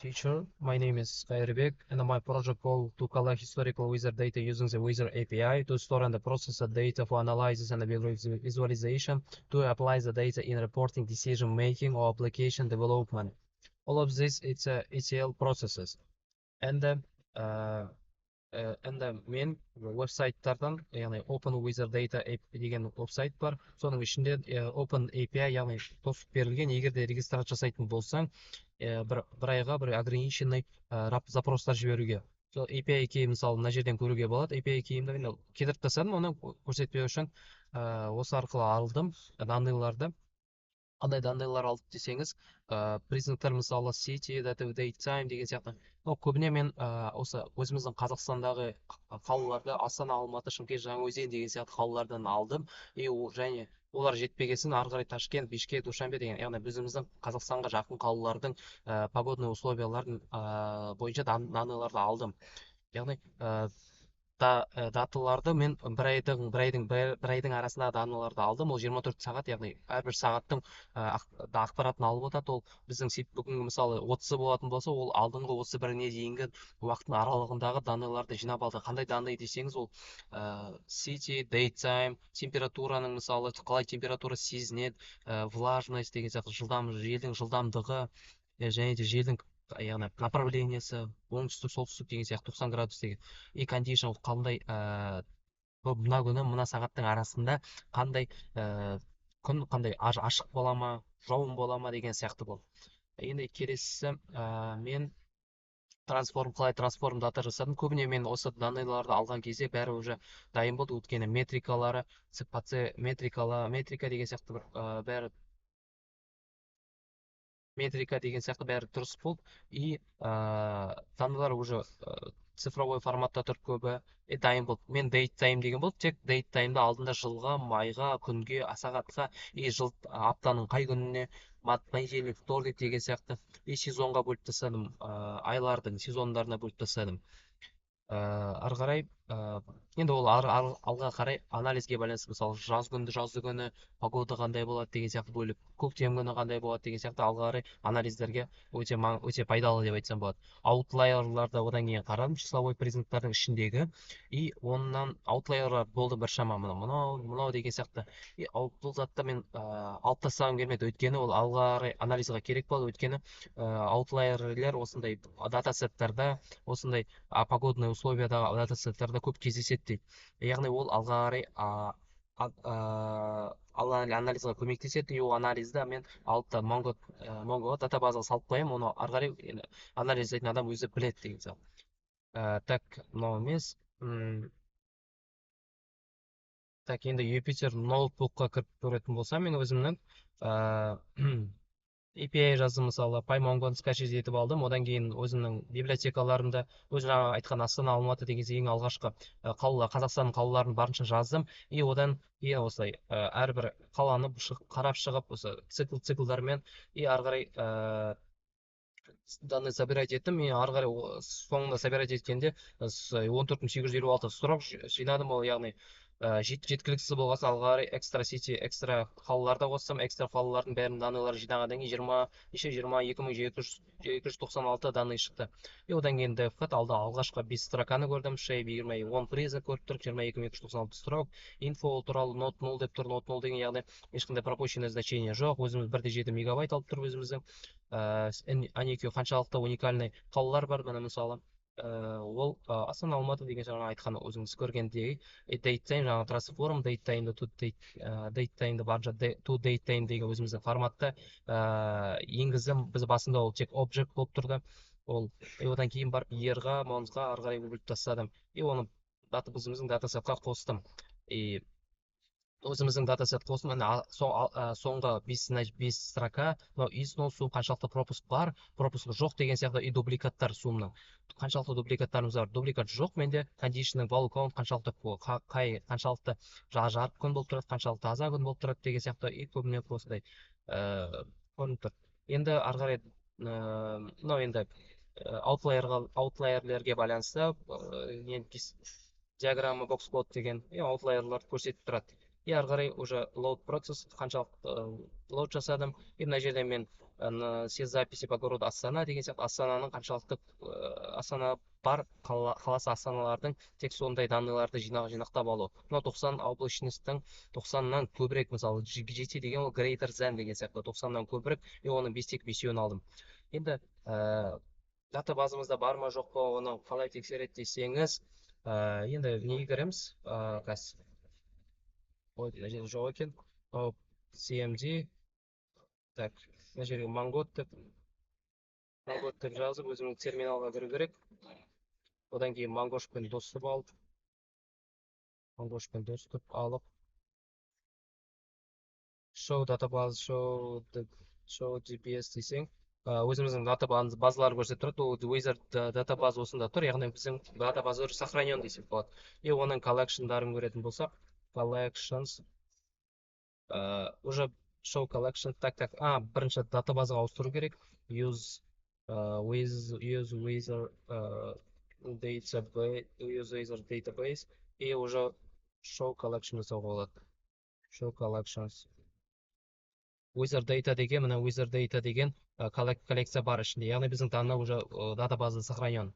Teacher, my name is Khairibek, and my project goal to collect historical weather data using the Weather API to store and process the data for analysis and visualization to apply the data in reporting, decision making, or application development. All of this it's ETL processes. And uh, енді мен веб-сайттардан яғни Open Weather Data деген веб-сайт бар, соның ішінде Open API яғни тосып берілген. Егер де регистрация жасайтын болсаң, бір айға бір ограниченный запростар жіберуге. Сол API key мысалы мына жерден көруге болады. API keyімді мен кетіріп тастадым, оны көрсетпеу үшін осы арқылы алдым данныйларды. Қандай данныйлар алдық десеңіз, признактар мысалы city, date time деген сияқты. Көбіне мен осы өзіміздің Қазақстандағы қалаларды Астана, Алматы, Шымкент, Жаңаөзен деген сияқты қалалардан алдым. Және олар жетпегесін ары қарай Ташкент, Бишкек, Душанбе деген, яғни біздің Қазақстанға жақын қалалардың погодный условияларын бойынша данныйларды алдым. Яғни даталарды мен бір айдың арасындағы даналарды алдым. Ол 24 сағат, яғни әрбір сағаттың ақпаратын алып отырады. Ол біздің бүгінгі мысалы 30-ы болатын болса, ол алдыңғы 31-іне дейінгі уақыттың аралығындағы даналарды жинап алды. Қандай данный десеңіз, ол city, date time, температураның мысалы қалай температура сезінеді, влажность деген сияқты, желдің жылдамдығы, және де желдің яғни направлениесі, оңтүстік солтүстік деген сияқты 90 градус деген, и кондишн қандай мына күні мына сағаттың арасында қандай күн қандай ашық бола ма, жауын бола ма деген сияқты болды. Енді келесісі мен қалай трансформ дата жасадым. Көбіне мен осы данныйларды алған кезде бәрі уже дайын болды. Өйткені метрикалары, CPC метрика деген сияқты бәрі бәрі дұрыс болды. И данныйлар уже цифровой форматта тұр көбі. Дайын болды. Мен date time деген болды. Тек date time'да алдында жылға, майға, күнге, сағатқа, и аптаның қай күніне, понедельник, вторник деген сияқты, и сезонға бөліп тастадым, айлардың сезондарына бөліп тастадым. Ары қарай енді ол алға қарай анализге байланысты, мысалы жазды күні погода қандай болады деген сияқты бөліп, көктем күні қандай болады деген сияқты алға қарай анализдерге өте пайдалы деп айтсам болады. Аутлайерларды одан кейін қарадым, числовой признактардың ішіндегі, и оннан аутлайерлар болды біршама, мынау деген сияқты. И бұл затты мен алып тастағым келмеді, өйткені ол алға қарай анализға керек болды. Өйткені аутлайерлер осындай датасеттарда, осындай погодный условиядағы датасеттерде көп кездеседі дейді. Яғни ол алға қарай анализға көмектеседі. И ол анализді мен алып та Mongo датабазаға салып қоямын, оны ары қарай анализ жасайтын адам өзі біледі деген сияқты. Так, мынау емес. Так, енді Юпитер ноутбукқа кіріп көретін болсам, мен өзімнің API жаздым, мысалы PyMongo'ны скачать етіп алдым. Одан кейін өзімнің библиотекаларымда жаңа айтқан Астана, Алматы деген ең алғашқы Қазақстанның қалаларын барынша жаздым. И одан кейін осылай әрбір қаланы қарап шығып, осы циклдармен, и ары қарай данный собирать еттім. И ары қарай соңында собирать еткенде 14856 сұрақ жинадым. Ол яғни жеткіліксіз болғасын алға қарай экстра сити, экстра қалаларда қостым. Экстра қалалардың бәрінің данныйлары жинағаннан кейін 22.296 данный шықты. И одан кейін DevFat алғашқы 5 строканы көрдім. Shape 10 приза көріп тұрып, 22.296 строк. Info туралы not 0 деп тұр. Not 0 деген яғни ешқандай пропущенное значение жоқ. Өзіміз 1,7 мегабайт алып тұр өзіміздің. Они қаншалықты уникальный қалалар бар, міне мысалы. Ол Астана, Алматы деген жаңа айтқан өзіңіз көргендей date time, жаңа transform date time'ды date time'ды барынша to date time деген өзіміздің форматта енгіздім. Біз басында ол тек object болып тұрды. Одан кейін барып year'ға, month'ға ары қарай бөліп тастадым. И оны өзіміздің датасетқа қостым. Өзіміздің датасет қостым. Соңғы 5 строка, is no сум қаншалықты пропуск бар, пропуск жоқ деген сияқты, и дубликаттар сумның қаншалықты дубликаттарымыз бар. Дубликат жоқ менде. Кондишнның value count қаншалықты жарық күн болып тұрады, қаншалықты таза күн болып тұрады деген сияқты, и көбіне осындай көрініп тұр. Енді ары қарай мынау енді аутлайерлерге байланысты диаграмма boxplot деген аутлайерларды көрсетіп тұрады. И ары қарай уже load процесс қаншалықты load жасадым. И мына жерде мен все записи по городу Астана деген сияқты Астананың қаншалықты Астана бар қаласы Астаналардың тек сондай данныйларды жинақтап алу. Мына 90 облачностьтың 90-нан көбірек, мысалы GT деген ол greater than деген сияқты 90-нан көбірек, и оның тек бесеуін алдым. Енді дата базамызда бар ма жоқ па, оны қалай тексереді десеңіз, енді неге кіреміз? Қазір ой, мына жерде жоқ екен. CMD. Так, мына жерге Mongo деп жазып өзімнің терминалға кіру керек. Одан кейін Mongoшпен доступ алып show database, show GPS десең, өзіміздің дата базалары көрсетіп тұрады. Ол Wizard database осында тұр, яғни біздің дата база уже сохранен десек болады. И оның collectionдарын көретін болсақ, collections уже show collection. Так, бірінші дата базаға ауыстыру керек. Use Wizard database и уже show collection жасауға болады. Show collections. Wizard data деген, мына Wizard data деген коллекция бар ішінде. Яғни біздің данный уже дата базада сохранен.